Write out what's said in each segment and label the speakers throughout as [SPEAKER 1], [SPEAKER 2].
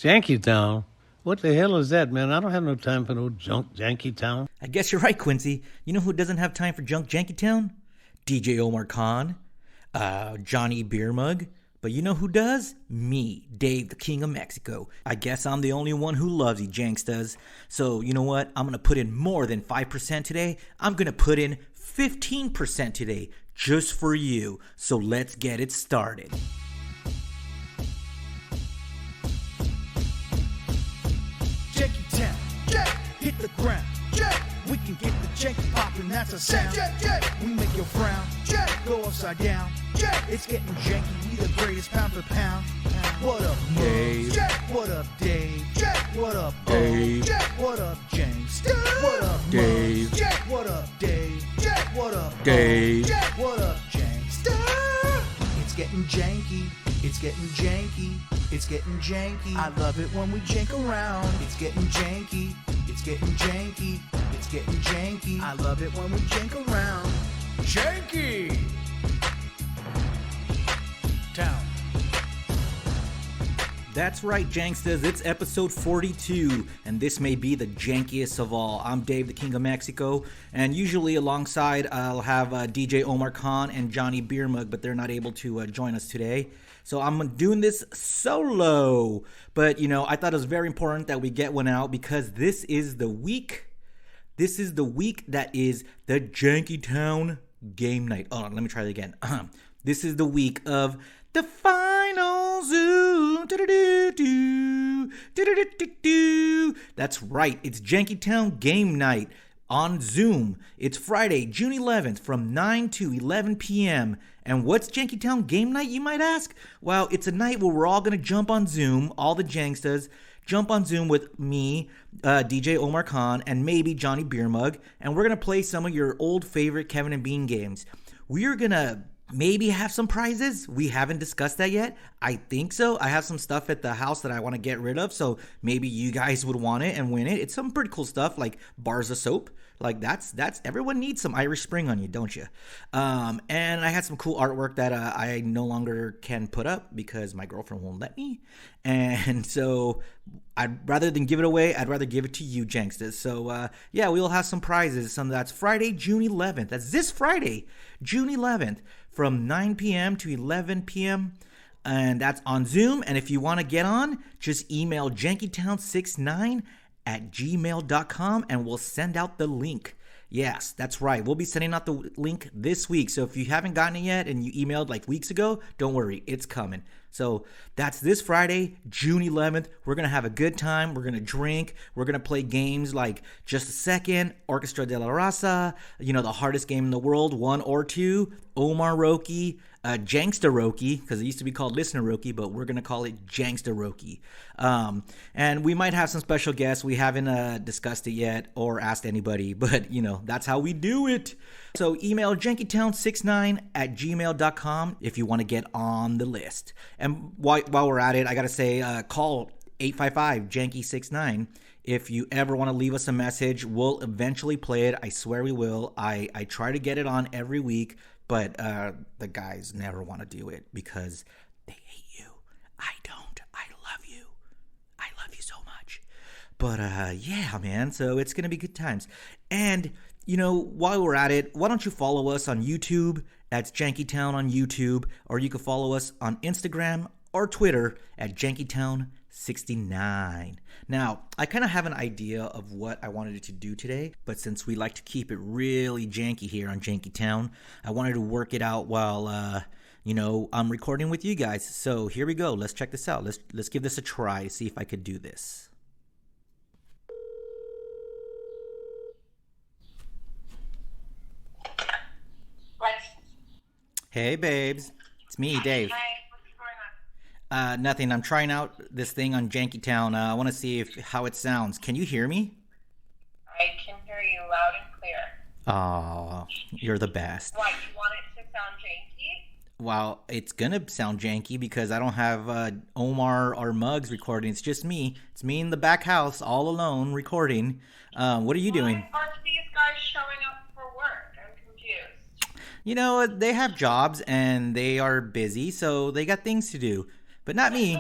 [SPEAKER 1] Janky What the hell is that, man? I don't have no time for no junk Janky.
[SPEAKER 2] I guess you're right, Quincy. You know who doesn't have time for junk Jankytown? DJ Omar Khan, Johnny Beer Mug. But you know who does? Me, Dave, the King of Mexico. I guess I'm the only one who loves you, Jankstas. So you know what? I'm going to put in more than 5% today. I'm going to put in 15% today, just for you. So let's get it started.
[SPEAKER 3] Jankytown, hit the ground. We can get the janky poppin', that's a sound. We make your frown go upside down. It's getting janky, we the greatest pound for pound. What up, Dave? What up, Dave? What up, Dave? What up, James? What up, Dave? What up, Dave? What up, Dave? What up, James? It's getting janky. It's getting janky. It's getting janky. I love it when we jank around. It's getting janky. It's getting janky. It's getting janky. I love it when we jank around. Janky Town.
[SPEAKER 2] That's right, Jankstas. It's episode 42, and this may be the jankiest of all. I'm Dave, the King of Mexico, and usually alongside I'll have DJ Omar Khan and Johnny Beer Mug, but they're not able to join us today. So I'm doing this solo. But, you know, I thought it was very important that we get one out because this is the week. This is the week that is the Jankytown game night. Oh, let me try that again. This is the week of the final Zoom. That's right. It's Jankytown game night on Zoom. It's Friday, June 11th from 9 to 11 p.m. And what's Jankytown game night, you might ask? Well, it's a night where we're all going to jump on Zoom, all the Jankstas, jump on Zoom with me, DJ Omar Khan, and maybe Johnny Beer Mug, and we're going to play some of your old favorite Kevin and Bean games. We are going to maybe have some prizes. We haven't discussed that yet. I think so. I have some stuff at the house that I want to get rid of, so maybe you guys would want it and win it. It's some pretty cool stuff like bars of soap. Like that's everyone needs some Irish Spring on you, don't you? And I had some cool artwork that I no longer can put up because my girlfriend won't let me. And so rather than give it away, I'd rather give it to you, Jankstas. So yeah, we will have some prizes. That's Friday, June 11th. That's this Friday, June 11th, from 9 p.m. to 11 p.m. And that's on Zoom. And if you want to get on, just email jankytown69@gmail.com and we'll send out the link. Yes, that's right. We'll be sending out the link this week. So if you haven't gotten it yet and you emailed like weeks ago, don't worry, it's coming. So that's this Friday, June 11th. We're going to have a good time. We're going to drink. We're going to play games like Just a Second, Orchestra de la Raza, you know, the hardest game in the world, 1 or 2, Omar Roki, Janksta Roki, because it used to be called Listener Roki, but we're going to call it Janksta Roki. And we might have some special guests. We haven't discussed it yet or asked anybody, but, you know, that's how we do it. So email jankytown69@gmail.com if you want to get on the list. And while we're at it, I got to say, call 855-JANKY69. If you ever want to leave us a message, we'll eventually play it. I swear we will. I try to get it on every week, but the guys never want to do it because they hate you. I don't. I love you. I love you so much. But yeah, man. So it's going to be good times. And, you know, while we're at it, why don't you follow us on YouTube? That's Jankytown on YouTube. Or you can follow us on Instagram or Twitter at Jankytown69. Now, I kind of have an idea of what I wanted to do today, but since we like to keep it really janky here on Jankytown, I wanted to work it out while, you know, I'm recording with you guys. So here we go. Let's check this out. Let's give this a try, see if I could do this. Hey, babes. It's me, Dave.
[SPEAKER 4] Hi, what's going on?
[SPEAKER 2] Nothing. I'm trying out this thing on Jankytown. I want to see how it sounds. Can you hear me?
[SPEAKER 4] I can hear you loud and clear.
[SPEAKER 2] Oh, you're the best.
[SPEAKER 4] What, you want it to sound janky?
[SPEAKER 2] Well, it's going to sound janky because I don't have Omar or Muggs recording. It's just me. It's me in the back house all alone recording. What are you doing?
[SPEAKER 4] Why aren't these guys showing up for work? I'm confused.
[SPEAKER 2] You know, they have jobs and they are busy, so they got things to do. But not me.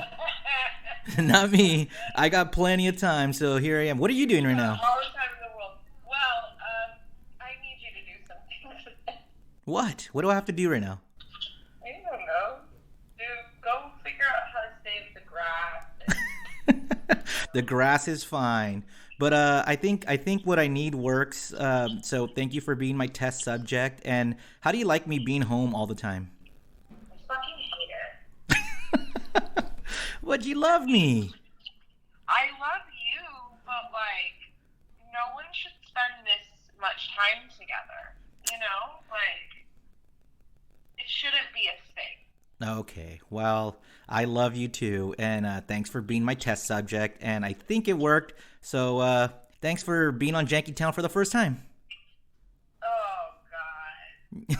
[SPEAKER 2] Not me. I got plenty of time, so here I am. What are you doing right now?
[SPEAKER 4] All the time in the world. Well, I need you to do something.
[SPEAKER 2] What? What do I have to do right now?
[SPEAKER 4] I don't know. Go figure out how to save the grass.
[SPEAKER 2] The grass is fine, but I think what I need works. So thank you for being my test subject. And how do you like me being home all the time?
[SPEAKER 4] I fucking hate it.
[SPEAKER 2] But you love me.
[SPEAKER 4] I love you, but like, no one should spend this much time together. You know, like, it shouldn't be a thing.
[SPEAKER 2] Okay, well, I love you too, and thanks for being my test subject, and I think it worked, so thanks for being on Jankietown for the first time.
[SPEAKER 4] Oh, God.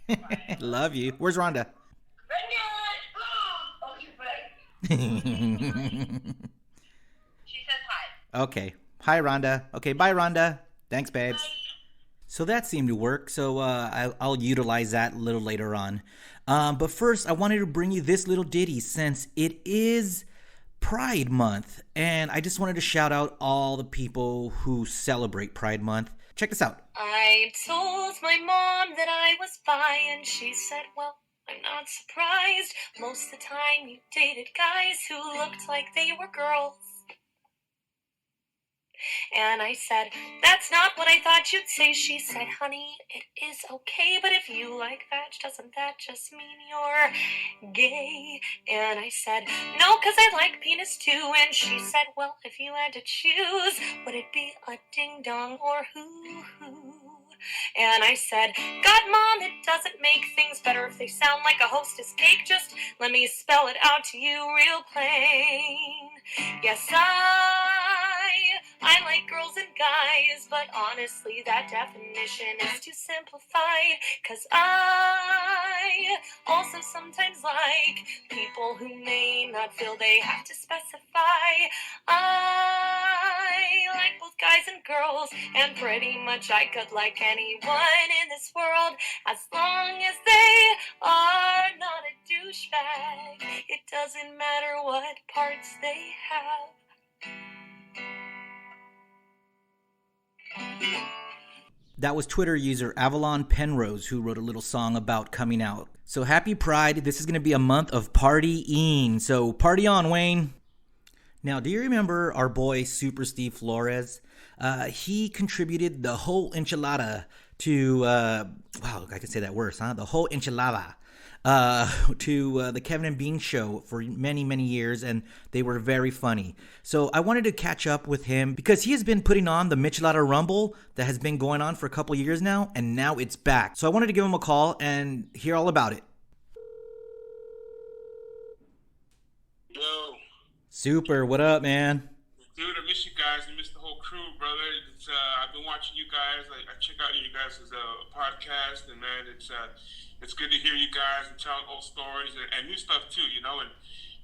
[SPEAKER 4] All right, bye.
[SPEAKER 2] Love you. Where's Rhonda?
[SPEAKER 4] Oh, she's back. She says hi.
[SPEAKER 2] Okay. Hi, Rhonda. Okay, bye, Rhonda. Thanks, babes.
[SPEAKER 4] Bye.
[SPEAKER 2] So that seemed to work, so I'll utilize that a little later on. But first, I wanted to bring you this little ditty since it is Pride Month, and I just wanted to shout out all the people who celebrate Pride Month. Check this out.
[SPEAKER 5] I told my mom that I was bi, and she said, well, I'm not surprised. Most of the time you dated guys who looked like they were girls. And I said, that's not what I thought you'd say. She said, honey, it is okay, but if you like that, doesn't that just mean you're gay? And I said, no, because I like penis too. And she said, well, if you had to choose, would it be a ding-dong or hoo-hoo? And I said, God, Mom, it doesn't make things better if they sound like a Hostess cake. Just let me spell it out to you real plain. Yes, I like girls and guys, but honestly that definition is too simplified. 'Cause I also sometimes like people who may not feel they have to specify. I like both guys and girls, and pretty much I could like anyone in this world, as long as they are not a douchebag. It doesn't matter what parts they have.
[SPEAKER 2] That was Twitter user Avalon Penrose who wrote a little song about coming out. So happy Pride. This is going to be a month of partying. So party on, Wayne. Now, do you remember our boy Super Steve Flores? He contributed the whole enchilada to, wow, I can say that worse, huh? The whole enchilada to the Kevin and Bean show for many, many years, and they were very funny. So I wanted to catch up with him because he has been putting on the Michelada Rumble that has been going on for a couple years now, and now it's back. So I wanted to give him a call and hear all about it.
[SPEAKER 6] Yo.
[SPEAKER 2] Super, what up, man?
[SPEAKER 6] Dude, I miss you guys. I miss the whole crew, brother. I've been watching you guys. I check out you guys' podcast, and man, it's good to hear you guys and tell old stories and new stuff too, you know, and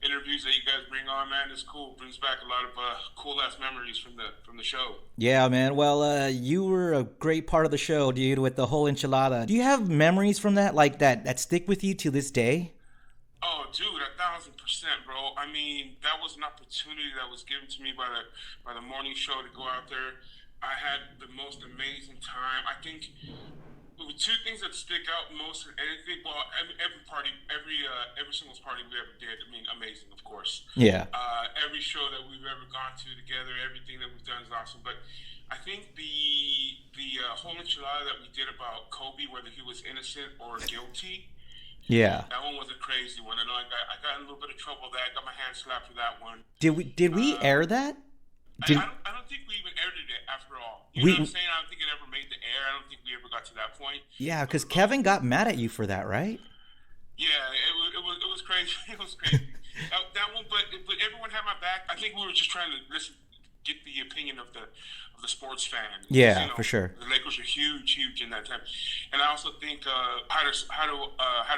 [SPEAKER 6] interviews that you guys bring on, man. It's cool. Brings back a lot of cool ass memories from the show. Yeah,
[SPEAKER 2] man. Well, you were a great part of the show, dude, with the whole enchilada. Do you have memories from that, like that stick with you to this day?
[SPEAKER 6] Oh, dude, 1,000%, bro. I mean, that was an opportunity that was given to me by the morning show to go out there. I had the most amazing time. I think there were two things that stick out most than anything. Well, every single party we ever did. I mean, amazing, of course.
[SPEAKER 2] Yeah.
[SPEAKER 6] Every show that we've ever gone to together, everything that we've done is awesome. But I think the whole enchilada that we did about Kobe, whether he was innocent or guilty.
[SPEAKER 2] Yeah.
[SPEAKER 6] That one was a crazy one. I know I got in a little bit of trouble there. I got my hand slapped for that one.
[SPEAKER 2] Did we air that?
[SPEAKER 6] I don't think we even aired it after all. You know what I'm saying? I don't think it ever made the air. I don't think we ever got to that point.
[SPEAKER 2] Yeah, because Kevin got mad at you for that, right?
[SPEAKER 6] Yeah, it was crazy. It was crazy. that one, but everyone had my back. I think we were just trying to get the opinion of the sports fan.
[SPEAKER 2] Yeah,
[SPEAKER 6] you know,
[SPEAKER 2] for sure.
[SPEAKER 6] The Lakers were huge in that time, and I also think how to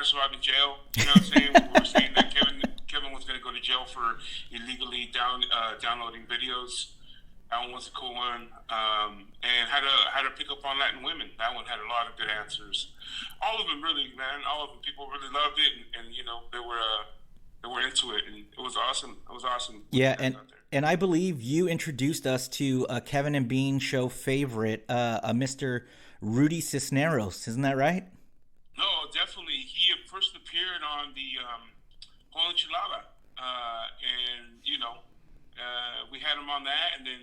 [SPEAKER 6] survive in jail. You know what I'm saying? We were saying that Kevin was going to go to jail for illegally downloading videos. That one was a cool one, and how to pick up on Latin women. That one had a lot of good answers. All of them, really, man. All of them. People really loved it, and you know, they were that were into it, and it was awesome. It was awesome.
[SPEAKER 2] Yeah,
[SPEAKER 6] Out there.
[SPEAKER 2] and I believe you introduced us to a Kevin and Bean show favorite, a Mr. Rudy Cisneros. Isn't that right?
[SPEAKER 6] No, definitely. He had first appeared on the whole enchilada, and we had him on that, and then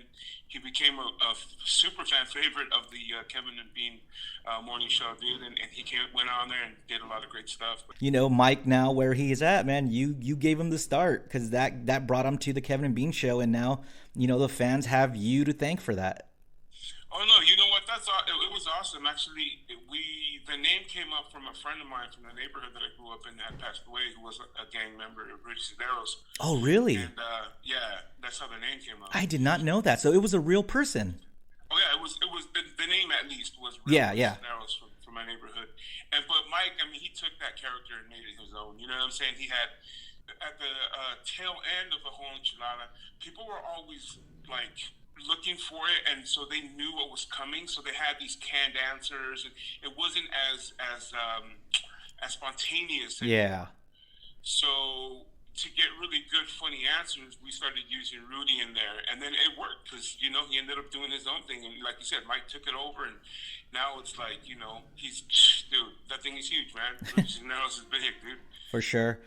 [SPEAKER 6] he became a super fan favorite of the Kevin and Bean morning show, dude. And he went on there and did a lot of great stuff.
[SPEAKER 2] Mike, now where he is at, man, you gave him the start, because that brought him to the Kevin and Bean show, and now the fans have you to thank for that.
[SPEAKER 6] Oh no, you know what? It was awesome. Actually, the name came up from a friend of mine from the neighborhood that I grew up in that had passed away, who was a gang member of Rudy Cisneros.
[SPEAKER 2] Oh, really?
[SPEAKER 6] And yeah, that's how the name came up.
[SPEAKER 2] I did not know that. So it was a real person.
[SPEAKER 6] Oh yeah, it was the name at least was
[SPEAKER 2] Rudy
[SPEAKER 6] Cisneros from my neighborhood. But Mike, I mean, he took that character and made it his own. You know what I'm saying? He had at the tail end of the whole enchilada, people were always like looking for it, and so they knew what was coming, so they had these canned answers, and it wasn't as spontaneous anymore.
[SPEAKER 2] Yeah.
[SPEAKER 6] So to get really good funny answers, we started using Rudy in there, and then it worked, because he ended up doing his own thing, and like you said, Mike took it over, and now it's like that thing is huge, man. Now it's big, dude.
[SPEAKER 2] For sure,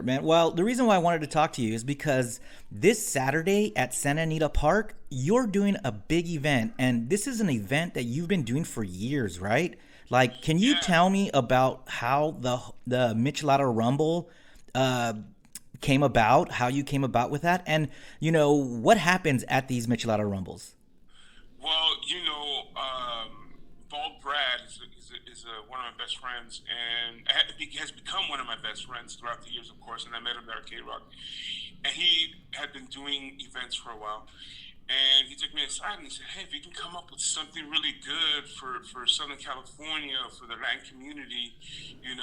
[SPEAKER 2] man. Well, the reason why I wanted to talk to you is because this Saturday at Santa Anita Park, you're doing a big event, and this is an event that you've been doing for years, right? Like, can you tell me about how the Michelada Rumble came about, how you came about with that, and what happens at these Michelada Rumbles?
[SPEAKER 6] Well, Bald Brad is one of my best friends, and has become one of my best friends throughout the years, of course, and I met him at Arcade Rock. And he had been doing events for a while, and he took me aside and he said, hey, if you can come up with something really good for Southern California, for the Latin community, you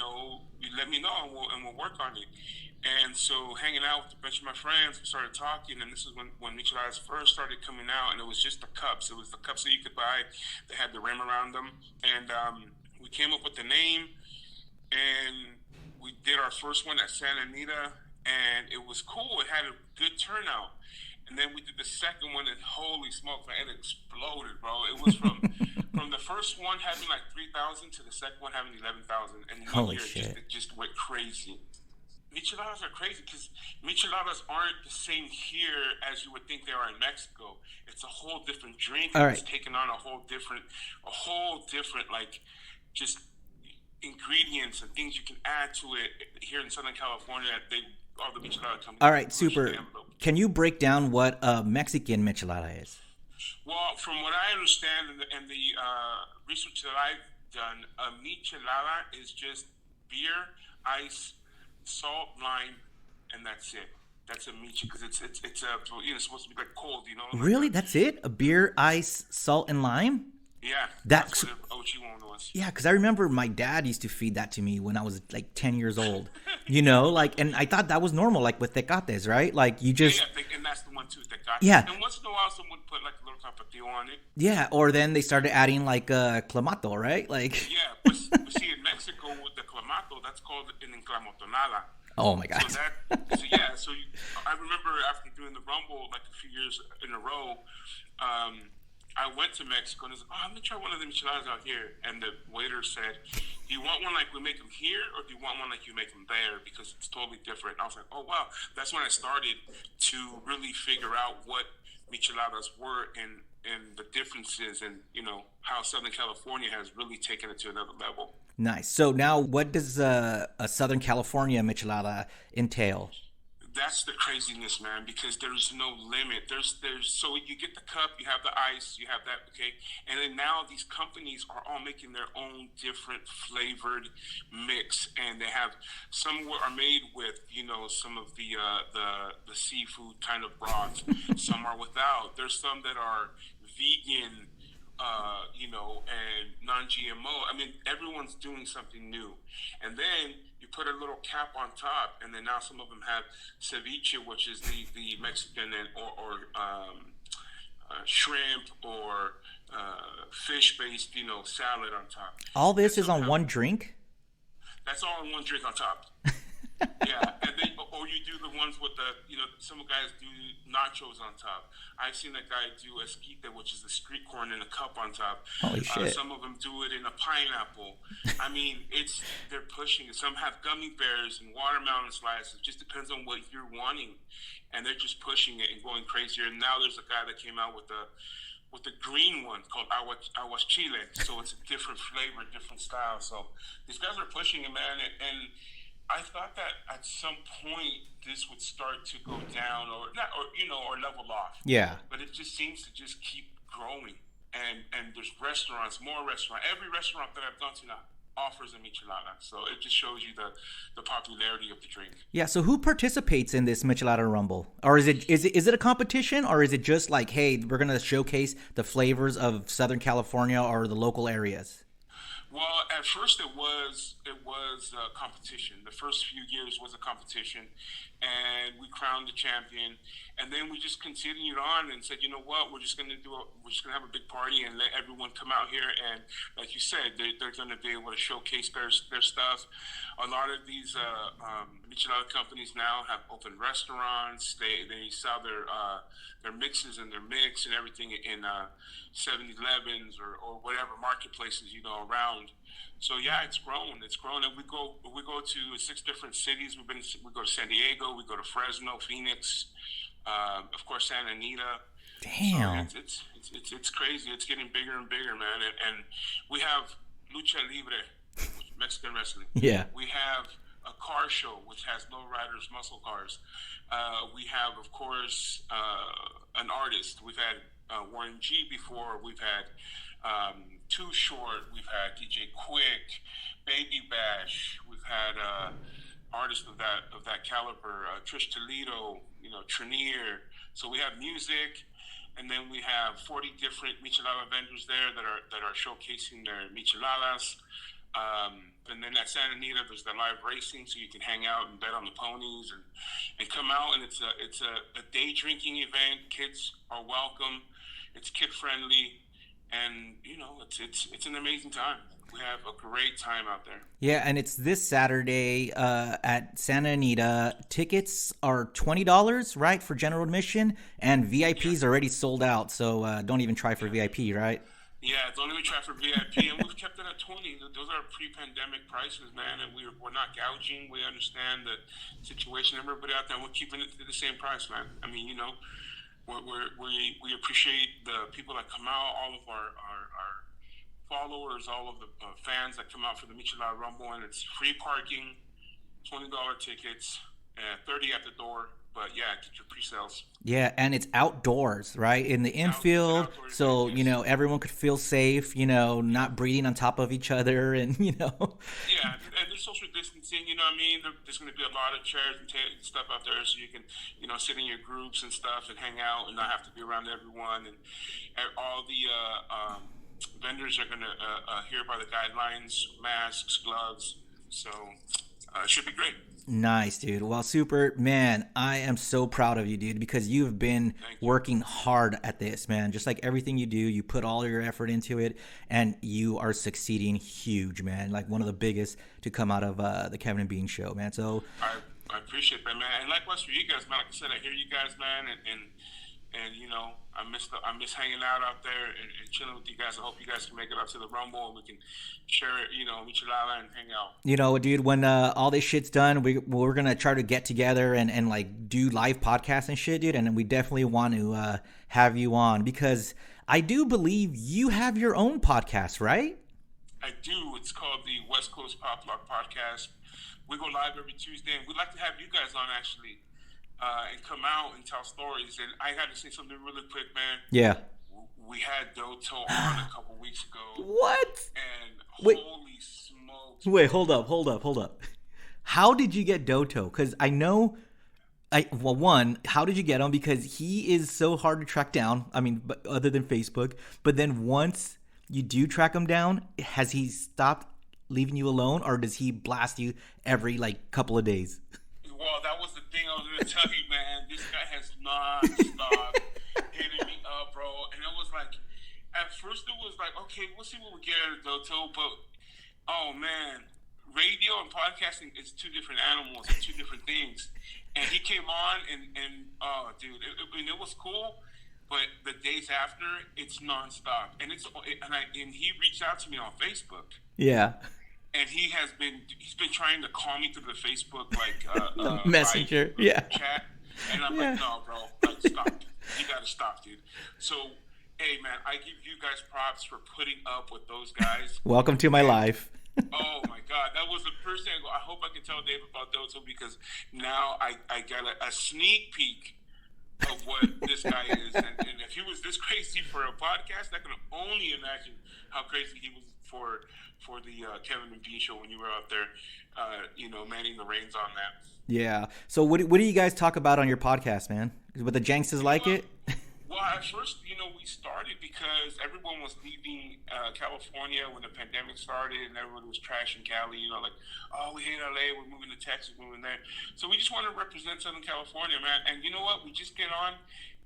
[SPEAKER 6] let me know, and we'll work on it. And so hanging out with a bunch of my friends, we started talking, and this is when micheladas first started coming out, and it was just the cups. It was the cups that you could buy. They had the rim around them, and we came up with the name, and we did our first one at Santa Anita, and it was cool. It had a good turnout. And then we did the second one, and holy smoke, man, it exploded, bro. It was from the first one having like 3,000 to the second one having 11,000, and
[SPEAKER 2] holy shit.
[SPEAKER 6] It just went crazy. Micheladas are crazy because micheladas aren't the same here as you would think they are in Mexico. It's a whole different drink.
[SPEAKER 2] All right.
[SPEAKER 6] It's taken on a whole different like just ingredients and things you can add to it. Here in Southern California, all the michelada companies.
[SPEAKER 2] All right, super. Can you break down what a Mexican michelada is?
[SPEAKER 6] Well, from what I understand and the research that I've done, a michelada is just beer, ice, salt, lime, and that's it. That's a miche because it's supposed to be like cold,
[SPEAKER 2] Really? That's it? A beer, ice, salt, and lime?
[SPEAKER 6] Yeah.
[SPEAKER 2] That's
[SPEAKER 6] what OG one was.
[SPEAKER 2] Yeah, because I remember my dad used to feed that to me when I was like 10 years old. And I thought that was normal, like with tecates, right? Like you just...
[SPEAKER 6] Yeah, and that's the one too, tecate.
[SPEAKER 2] Yeah.
[SPEAKER 6] And once in a while, someone would put like a little tapatio on it.
[SPEAKER 2] Yeah, or then they started adding like clamato, right? Like...
[SPEAKER 6] Yeah, but see, in Mexico with the clamato, that's called an enclamotonada.
[SPEAKER 2] Oh my God.
[SPEAKER 6] So I remember after doing the Rumble like a few years in a row, I went to Mexico and I was like, I'm going to try one of the micheladas out here. And the waiter said, do you want one like we make them here or do you want one like you make them there? Because it's totally different. And I was like, oh, wow. That's when I started to really figure out what micheladas were and the differences and, how Southern California has really taken it to another level.
[SPEAKER 2] Nice. So now what does a Southern California michelada entail?
[SPEAKER 6] That's the craziness, man, because there's no limit. There's so you get the cup, you have the ice, you have that, okay? And then now these companies are all making their own different flavored mix, and they have some are made with, some of the seafood kind of broth. Some are without. There's some that are vegan, and non-GMO. I mean, everyone's doing something new. And then you put a little cap on top, and then now some of them have ceviche, which is the Mexican or shrimp or fish-based, salad on top.
[SPEAKER 2] All this is on one drink?
[SPEAKER 6] That's all in one drink on top. Yeah, and then, or or you do the ones with the, some guys do nachos on top. I've seen a guy do esquite, which is the street corn in a cup on top.
[SPEAKER 2] Holy shit.
[SPEAKER 6] Some of them do it in a pineapple. I mean, they're pushing it. Some have gummy bears and watermelon slices. It just depends on what you're wanting. And they're just pushing it and going crazier. And now there's a guy that came out with the green one called aguas chile. So it's a different flavor, different style. So these guys are pushing it, man. And I thought that at some point this would start to go down or level off.
[SPEAKER 2] Yeah.
[SPEAKER 6] But it just seems to just keep growing. And there's more restaurants. Every restaurant that I've gone to now offers a michelada. So it just shows you the popularity of the drink.
[SPEAKER 2] Yeah, so who participates in this Michelada Rumble? Or is it a competition, or is it just like, hey, we're going to showcase the flavors of Southern California or the local areas?
[SPEAKER 6] Well, at first it was a competition. The first few years was a competition, and we crowned the champion. And then we just continued on and said, you know what, we're just gonna have a big party and let everyone come out here. And like you said, they're gonna be able to showcase their stuff. A lot of these michelada companies now have open restaurants. They sell their mixes and their mix and everything in 7-Elevens or whatever marketplaces around. So yeah, it's grown, and we go to 6 different cities. We go to San Diego, we go to Fresno, Phoenix, of course Santa Anita.
[SPEAKER 2] Damn.
[SPEAKER 6] So it's crazy. It's getting bigger and bigger, man. And we have lucha libre, Mexican wrestling.
[SPEAKER 2] Yeah.
[SPEAKER 6] We have a car show which has lowriders, muscle cars. We have, of course, an artist. We've had Warren G before. We've had Too Short. We've had DJ Quick, Baby Bash. We've had artists of that caliber, Trish Toledo, Trinier. So we have music, and then we have 40 different michelada vendors there that are showcasing their micheladas. And then at Santa Anita, there's the live racing, so you can hang out and bet on the ponies and come out. And it's a day drinking event. Kids are welcome. It's kid friendly, and it's an amazing time. We have a great time out there.
[SPEAKER 2] Yeah, and it's this Saturday at Santa Anita. Tickets are $20, right, for general admission, and VIP's already sold out. So don't even try for VIP, right?
[SPEAKER 6] Yeah, don't even try for VIP, and we've kept it at 20. Those are pre-pandemic prices, man, and we're not gouging. We understand the situation. Everybody out there, we're keeping it to the same price, man. I mean, we appreciate the people that come out, all of our followers, all of the fans that come out for the Michelada Rumble, and it's free parking, $20 tickets, 30 at the door. But yeah, get your pre-sales.
[SPEAKER 2] Yeah, and it's outdoors, right? In the infield, so everyone could feel safe, not breathing on top of each other, and
[SPEAKER 6] Yeah, and there's social distancing. What I mean? There's going to be a lot of chairs and stuff out there, so you can sit in your groups and stuff and hang out and not have to be around everyone. And all the vendors are going to adhere by the guidelines: masks, gloves. So it should be great.
[SPEAKER 2] Nice, dude. Well, super, man, I am so proud of you, dude, because you've been working hard at this, man. Just like everything you do, you put all your effort into it, and you are succeeding huge, man. Like one of the biggest to come out of the Kevin and Bean show, man. So
[SPEAKER 6] I appreciate that, man. And likewise for you guys, man. Like I said, I hear you guys, man, and I miss hanging out there and chilling with you guys. I hope you guys can make it up to the Rumble and we can share it, michelada and hang out.
[SPEAKER 2] Dude, when all this shit's done, we're gonna try to get together and like do live podcasts and shit, dude. And we definitely want to have you on because I do believe you have your own podcast, right?
[SPEAKER 6] I do. It's called the West Coast Pop Lock Podcast. We go live every Tuesday, and we'd like to have you guys on actually. And come out and tell stories. And I got to say something really quick, man.
[SPEAKER 2] Yeah.
[SPEAKER 6] We had Doto on a couple weeks ago.
[SPEAKER 2] What?
[SPEAKER 6] And
[SPEAKER 2] Wait.
[SPEAKER 6] Holy smokes.
[SPEAKER 2] Wait, hold up. How did you get Doto? Because I know, one, how did you get him? Because he is so hard to track down. I mean, but other than Facebook. But then once you do track him down, has he stopped leaving you alone? Or does he blast you every, couple of days?
[SPEAKER 6] Well, that was the thing I was going to tell you, man. This guy has not stopped hitting me up, bro. And it was like, at first it was like, okay, we'll see what we get at Doto. But, oh, man, radio and podcasting is two different animals and two different things. And he came on, and oh, dude, it was cool. But the days after, it's nonstop, and and he reached out to me on Facebook.
[SPEAKER 2] Yeah.
[SPEAKER 6] And he's been trying to call me through the Facebook
[SPEAKER 2] Messenger,
[SPEAKER 6] chat, and I'm like, no, bro, like, stop, you gotta stop, dude. So, hey, man, I give you guys props for putting up with those guys.
[SPEAKER 2] Welcome to my life.
[SPEAKER 6] Oh my God, that was the first thing. I hope I can tell Dave about those two, because now I got a sneak peek of what this guy is, and if he was this crazy for a podcast, I can only imagine how crazy he was for the Kevin and Bean show when you were out there, manning the reins on that.
[SPEAKER 2] Yeah. So what do you guys talk about on your podcast, man? Would the Janksters like it?
[SPEAKER 6] Well, at first, we started because everyone was leaving California when the pandemic started, and everyone was trashing Cali, like, oh, we hate LA, we're moving to Texas, moving there. So we just want to represent Southern California, man. And you know what? We just get on,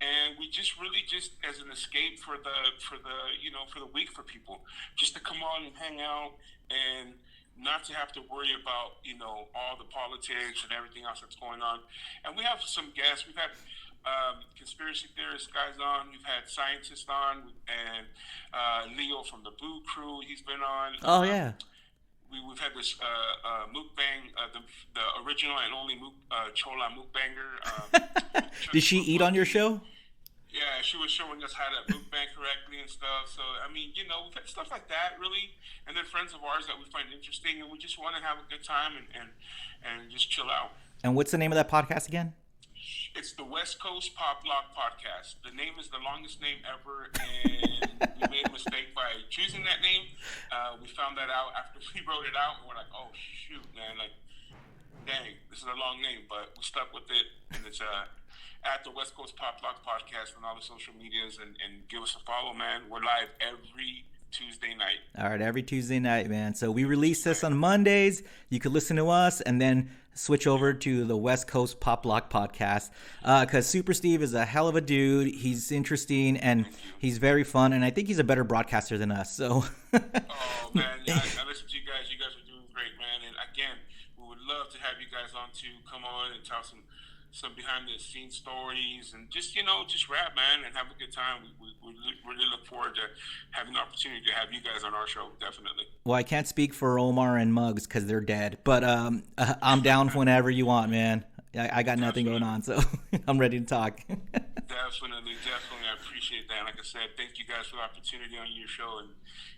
[SPEAKER 6] and we just really just as an escape for the week for people, just to come on and hang out and not to have to worry about, all the politics and everything else that's going on. And we have some guests. We've had conspiracy theorist guys on. We've had scientists on, and Leo from the Boo Crew. He's been on.
[SPEAKER 2] Oh yeah.
[SPEAKER 6] We've had this mukbang, the original and only Chola mukbanger.
[SPEAKER 2] Did she eat on your show?
[SPEAKER 6] Yeah, she was showing us how to mukbang correctly and stuff. So we've had stuff like that, really, and then friends of ours that we find interesting, and we just want to have a good time and just chill out.
[SPEAKER 2] And what's the name of that podcast again?
[SPEAKER 6] It's the West Coast Pop Lock Podcast. The name is the longest name ever, and we made a mistake by choosing that name. We found that out after we wrote it out, and we're like, oh, shoot, man, like, dang, this is a long name, but we stuck with it, and it's at the West Coast Pop Lock Podcast on all the social medias, and give us a follow, man. We're live every Tuesday night.
[SPEAKER 2] All right, every Tuesday night, man. So we release this on Mondays. You could listen to us and then switch over to the West Coast Pop Lock Podcast, because Super Steve is a hell of a dude. He's interesting and he's very fun, and I think he's a better broadcaster than us. So.
[SPEAKER 6] Oh man, I listen to you guys. You guys are doing great, man. And again, we would love to have you guys on to come on and tell some behind the scenes stories, and just rap, man, and have a good time. We really look forward to having the opportunity to have you guys on our show, definitely. Well,
[SPEAKER 2] I can't speak for Omar and Muggs because they're dead, but I'm down whenever you want, man. I got nothing going on, so I'm ready to talk.
[SPEAKER 6] Definitely. I appreciate that. Like I said, thank you guys for the opportunity on your show,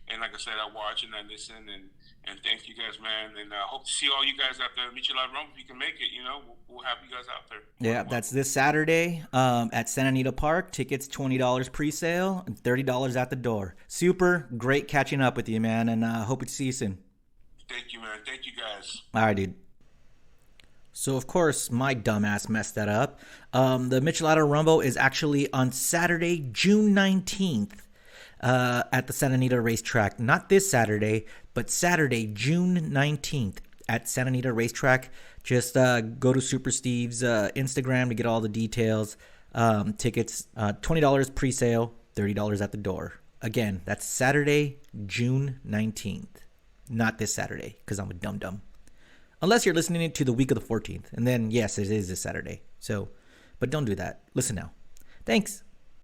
[SPEAKER 6] and like I said, I watch and I listen, and thank you guys, man. And I hope to see all you guys at the Michelada Rumble if you can make it. We'll have you guys out there.
[SPEAKER 2] Yeah, that's this Saturday at Santa Anita Park. Tickets $20 pre-sale and $30 at the door. Super great catching up with you, man, and hope to see you soon.
[SPEAKER 6] Thank you, man. Thank you, guys.
[SPEAKER 2] All right, dude. So, of course, my dumbass messed that up. The Michelada Rumble is actually on Saturday, June 19th at the Santa Anita Racetrack. Not this Saturday, but Saturday, June 19th at Santa Anita Racetrack. Just go to Super Steve's Instagram to get all the details. Tickets, $20 pre-sale, $30 at the door. Again, that's Saturday, June 19th. Not this Saturday, because I'm a dum-dum. Unless you're listening to the week of the 14th. And then, yes, it is this Saturday. So, but don't do that. Listen now. Thanks.